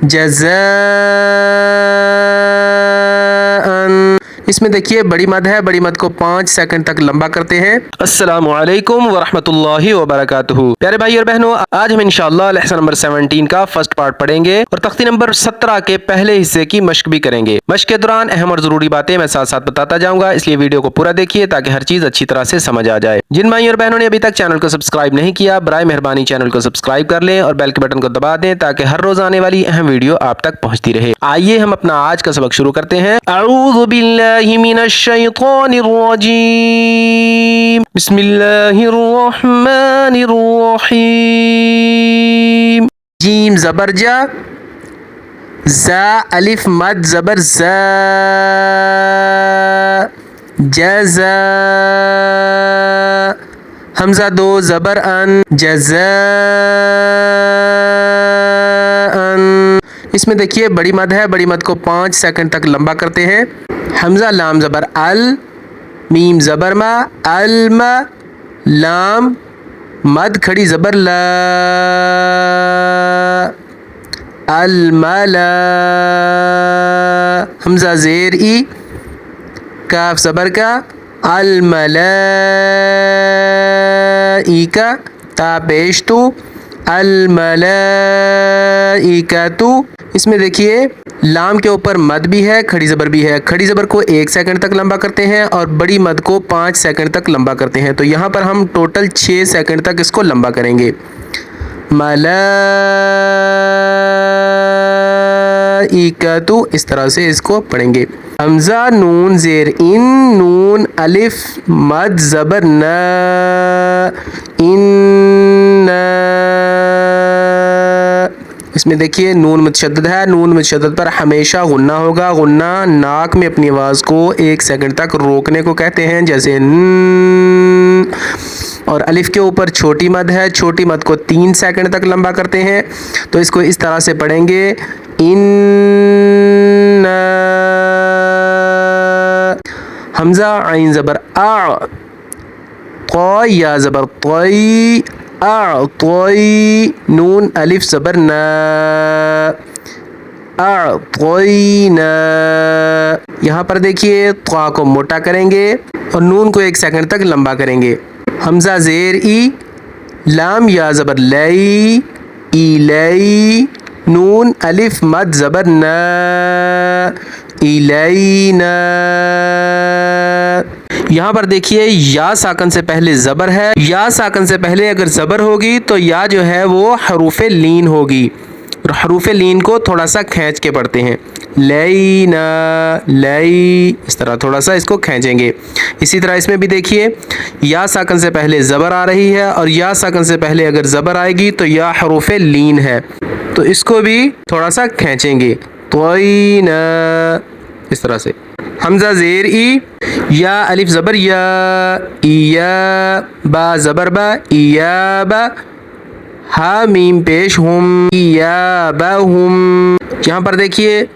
जज़ाअन। इसमें देखिए बड़ी मद है, बड़ी मद को 5 सेकंड तक लंबा करते हैं। अस्सलामु अलैकुम वरहमतुल्लाहि वबरकातुहू। प्यारे भाई और बहनों, आज हम इंशाअल्लाह लेसन नंबर 17 का फर्स्ट पार्ट पढ़ेंगे और तख्ती नंबर 17 के पहले हिस्से की मश्क भी करेंगे। मश्क के दौरान अहम और जरूरी बातें मैं साथ साथ बताता जाऊंगा, इसलिए वीडियो को पूरा देखिए ताकि हर चीज अच्छी तरह से समझ आ जाए। जिन भाई और बहनों ने अभी तक चैनल को सब्सक्राइब नहीं किया, बराए मेहरबानी चैनल को सब्सक्राइब कर लें और बेल के बटन को दबा दें ताकि हर रोज आने वाली अहम वीडियो आप तक पहुंचती रहे। आइए हम अपना आज का सबक शुरू करते हैं। अऊज़ु बिल्लाहि मिनश शैतानिर रजीम, बिस्मिल्लाहिर रहमानिर रहीम। जीम ज़बर जा, ज़ा अलिफ मद ज़बर ज़ा, जज़ा। हमज़ा दो ज़बर अन, जज़ाअन। इसमें देखिए बड़ी मद है, बड़ी मद को 5 सेकंड तक लंबा करते हैं। हमज़ा लाम ज़बर अल, मीम ज़बर मा, अलमा, लाम मद खड़ी ज़बर ला, अलमला। हमज़ा ज़ेर ई, काफ ज़बर का, अलमलाइका, ता पेश तू, अलमलाइकातु। इसमें देखिए लाम के ऊपर मद भी है, खड़ी ज़बर भी है। खड़ी ज़बर को 1 सेकंड तक लंबा करते हैं और बड़ी मद को 5 सेकंड तक लंबा करते हैं। तो यहाँ पर हम टोटल 6 सेकंड तक इसको लंबा करेंगे। मलाइकातु, इस तरह से इसको पढ़ेंगे। हमज़ा नून ज़ेर इन, नून अलिफ मद ज़बर न, इन्ना। इसमें देखिए नून मुतशद्दद है, नून मुतशद्दद पर हमेशा गुन्ना होगा। गुन्ना नाक में अपनी आवाज़ को 1 सेकंड तक रोकने को कहते हैं, जैसे न। और अलिफ के ऊपर छोटी मद है, छोटी मद को 3 सेकंड तक लंबा करते हैं। तो इसको इस तरह से पढ़ेंगे, इन्ना। हमज़ा आइन ज़बर आ, क़ा या ज़बर क़ई, अअतई, नून अलिफ ज़बर ना, अअतईना। यहाँ पर देखिए क़ा को मोटा करेंगे और नून को 1 सेकंड तक लंबा करेंगे। हमज़ा ज़ेर ई, लाम या ज़बर लई, इलई, नून अलिफ मद ज़बर ना, इलैना। यहाँ पर देखिए या साकन से पहले ज़बर है, या साकन से पहले अगर ज़बर होगी तो या जो है वो हरूफ़े लीन होगी और हरूफ़े लीन को थोड़ा सा खींच के पढ़ते हैं। लैना, लई, इस तरह थोड़ा सा इसको खींचेंगे। इसी तरह इसमें भी देखिए या साकन से पहले ज़बर आ रही है और या साकन से पहले अगर ज़बर आएगी तो या हरूफ़े लीन है, तो इसको भी थोड़ा सा खींचेंगे। तोइना, इस तरह से। हमज़ा ज़ेर ई, या अलिफ ज़बर या, इया, बा ज़बर बा, इया बा, हा मीम पेश हुम, इया बा हुम। यहाँ पर देखिए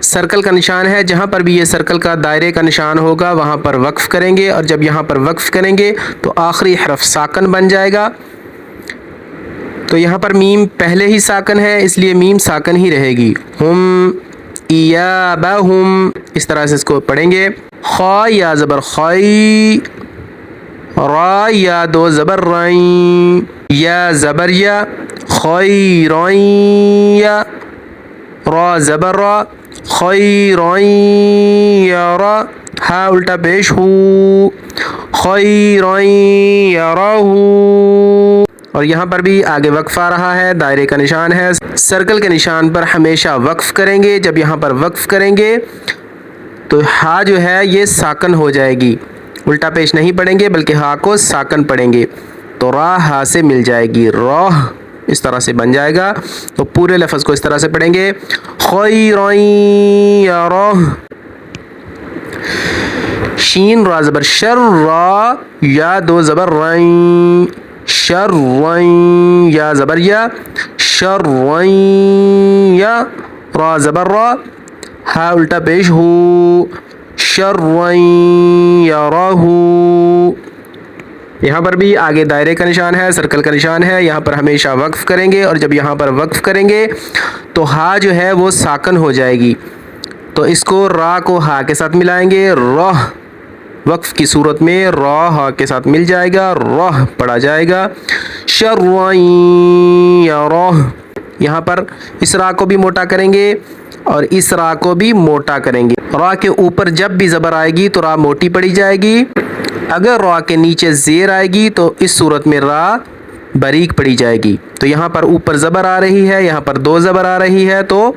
सर्कल का निशान है, जहाँ पर भी ये सर्कल का दायरे का निशान होगा वहाँ पर वक्फ़ करेंगे और जब यहाँ पर वक्फ़ करेंगे तो आखिरी हरफ साकन बन जाएगा। तो यहाँ पर मीम पहले ही साकन है, इसलिए मीम साकन ही रहेगी। हुम, इया बा हुम, इस तरह से इसको पढ़ेंगे। खा या ज़बर खई, रा या दो ज़बर रई, या ज़बर या, खई रई या, रा ज़बर रा, खई रई या रा, हा उल्टा पेश हू, खई रई या रा हू। और यहाँ पर भी आगे वक्फ़ आ रहा है, दायरे का निशान है, सर्कल के निशान पर हमेशा वक्फ़ करेंगे। जब यहाँ पर वक्फ़ करेंगे तो हा जो है ये साकन हो जाएगी, उल्टा पेश नहीं पढ़ेंगे बल्कि हा को साकन पढ़ेंगे, तो रा हा से मिल जाएगी, रौह, इस तरह से बन जाएगा। तो पूरे लफ्ज़ को इस तरह से पढ़ेंगे, खैरन या रौह। शीन रा ज़बर शर, रा या दो ज़बर रई, शर्रन, या ज़बर या, शर्रन या, रा ज़बर रा, हा उल्टा पेश हू, शर्रन यरहू। यहाँ पर भी आगे दायरे का निशान है, सर्कल का निशान है, यहाँ पर हमेशा वक्फ करेंगे और जब यहाँ पर वक्फ करेंगे तो हा जो है वो साकन हो जाएगी। तो इसको रा को हा के साथ मिलाएंगे, रह वक्फ की सूरत में रा हा के साथ मिल जाएगा, रह पढ़ा जाएगा। शर्रन यरह, यहाँ पर इस रा को भी मोटा करेंगे और इस रा को भी मोटा करेंगे। रा के ऊपर जब भी ज़बर आएगी तो रा मोटी पड़ी जाएगी, अगर रा के नीचे ज़ेर आएगी तो इस सूरत में रा बारीक पड़ी जाएगी। तो यहाँ पर ऊपर ज़बर आ रही है, यहाँ पर दो ज़बर आ रही है, तो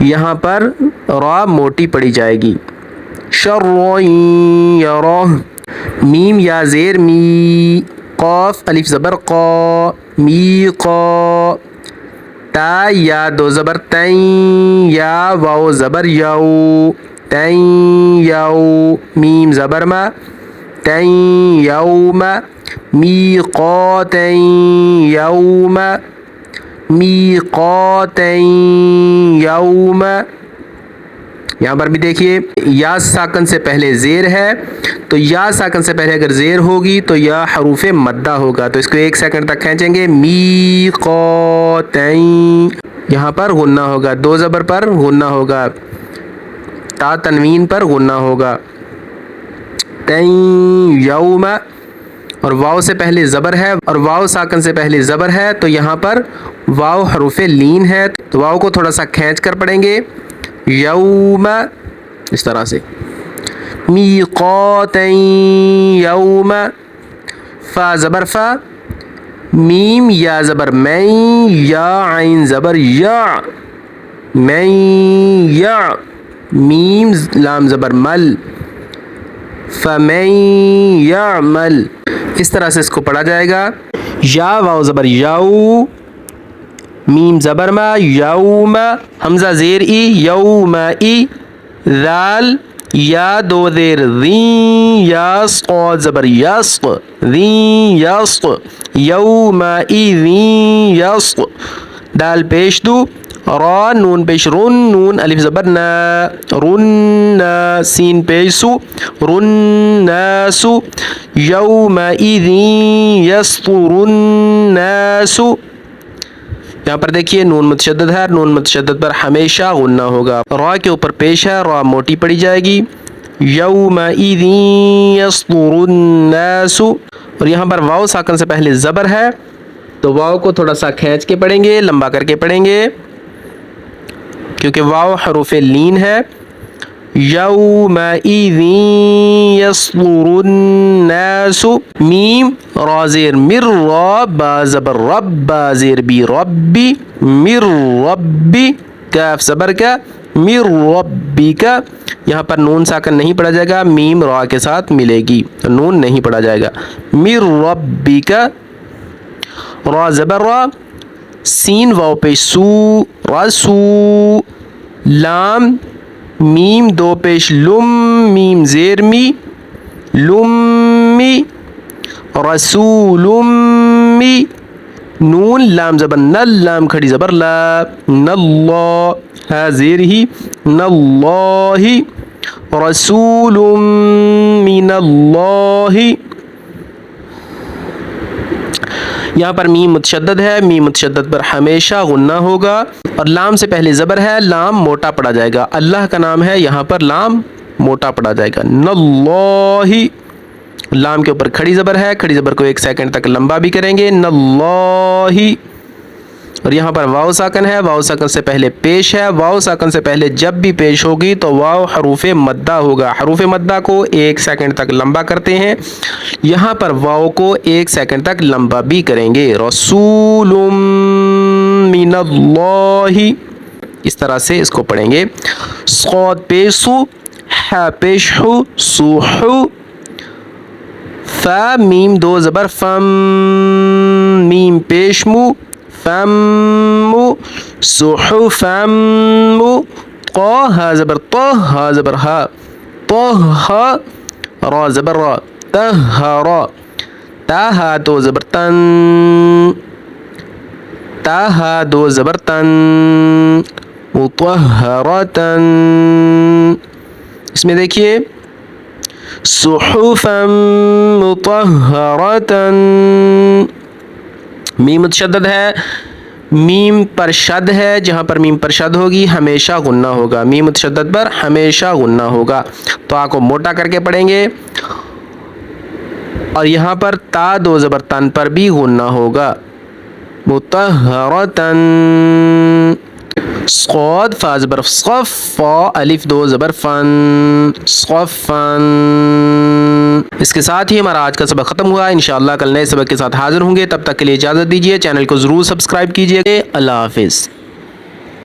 यहाँ पर रा मोटी पड़ी जाएगी। शर्रन यरह, मीम या ज़ेर मी, क़ाफ अलिफ ज़बर क़ा, मी क़ा, ता या दो ज़बर तैं, या वाओ ज़बर यौ, तैं यौ, मीम ज़बर मा, तैं यौम, मीक़ातैं यौम, मीक़ातैं यौम। यहाँ पर भी देखिए या साकन से पहले ज़ेर है, तो या साकन से पहले अगर ज़ेर होगी तो या हरूफ मद्दा होगा। तो इसको 1 सेकंड तक खींचेंगे, मीक़ातैं, यहाँ पर गुन्ना होगा, दो ज़बर पर गुन्ना होगा, ता तनवीन पर गुन्ना होगा, तैं यौम। और वाव से पहले ज़बर है और वाव साकन से पहले ज़बर है, तो यहाँ पर वाव हरूफ लीन है, तो वाव को थोड़ा सा खींच कर पढ़ेंगे, यौम, इस तरह से। मीक़ातैं यौम, फ़ा ज़बर फ़ा, मीम या ज़बर मैं, या आइन ज़बर या, मैं या, मीम लाम ज़बर मल, फ़मन यअमल। इस तरह से इसको पढ़ा जाएगा। या वाव ज़बर याऊ, मीम ज़बर मा, यौम, हमज़ा ज़ेर ई, यौम ई, दाल या दो ज़ेर ज़ी, यास क़ा ज़बर यस, ज़ी यस, यौम ई ज़ी यस, दाल पेश दो, रा नून पेश रुन, नून अलिफ ज़बर ना, रुन सीन पेश सु, रुन्नासु, यौमइज़िन यस्तुरुन्नासु। यहाँ पर देखिए नून मुतशद्दद है, नून मुतशद्दद पर हमेशा गुन्ना होगा। रा के ऊपर पेश है, रा मोटी पड़ी जाएगी, यौमइज़िन यस्तुरुन्नासु। और यहाँ पर वाव साकन से पहले ज़बर है, तो वाव को थोड़ा सा खींच के पढ़ेंगे, लंबा करके पढ़ेंगे, क्योंकि वाव हरूफ लीन है। यौमइज़िन यस्तुरुन्नासु, मीम रा ज़ेर मिर, रा बा ज़बर रब, बा ज़ेर बी रब्बी, मिर रब्बी, काफ ज़बर का, मिर रब्बिका। यहाँ पर नून साकन नहीं पढ़ा जाएगा, मीम रा के साथ मिलेगी तो नून नहीं पढ़ा जाएगा। मिर रब्बिका, रा ज़बर रा, सीन वाव पेश सू, रसू, लाम मीम दो पेश लुम, मीम ज़ेर मी, लुम्मी, रसूलुम्मी, नून लाम ज़बर नल, लाम खड़ी ज़बर ला, नल्ला, हा ज़ेर ही, नल्लाही, रसूलुम मिनल्लाही। यहाँ पर मीम मुतशद्दद है, मीम मुतशद्दद पर हमेशा गुन्ना होगा और लाम से पहले ज़बर है, लाम मोटा पड़ा जाएगा। अल्लाह का नाम है, यहाँ पर लाम मोटा पड़ा जाएगा। नल्लाही, लाम के ऊपर खड़ी ज़बर है, खड़ी ज़बर को 1 सेकंड तक लंबा भी करेंगे, नल्लाही। और यहाँ पर वाव साकन है, वाव साकन से पहले पेश है, वाव साकन से पहले जब भी पेश होगी तो वाव हरूफ मद्दा होगा। हरूफ मद्दा को 1 सेकंड तक लंबा करते हैं, यहाँ पर वाव को 1 सेकंड तक लंबा भी करेंगे। रसूलुम मिनल्लाही, इस तरह से इसको पढ़ेंगे। सौद पेशु, हा पेशु, सुहु, फा मीम दो ज़बर फम, मीम पेशमु, फम्मु, सुहुफम्मु, क़ा हा ज़बर ता, हा ज़बर हा, तहा, रा ज़बर रा, तहरा, ता हा दो ज़बर तन, ता हा दो ज़बर तन, मुतहहरतन। इसमें देखिए صحفا مطہرتا، میم متشدد ہے، میم پر شد ہے، جہاں پر میم پر شد ہوگی ہمیشہ غنہ ہوگا، میم متشدد پر ہمیشہ غنہ ہوگا، تو آ کو موٹا کر کے پڑھیں گے، اور یہاں پر تا دو زبر تن پر بھی غنہ ہوگا، مطہرتن، صاد فا زبر صف، فا الف دو زبر فن، صفن۔ اس کے ساتھ ہی ہمارا آج کا سبق ختم ہوا، انشاءاللہ کل نئے سبق کے ساتھ حاضر ہوں گے، تب تک کے لیے اجازت دیجیے، چینل کو ضرور سبسکرائب کیجیے، اللہ حافظ۔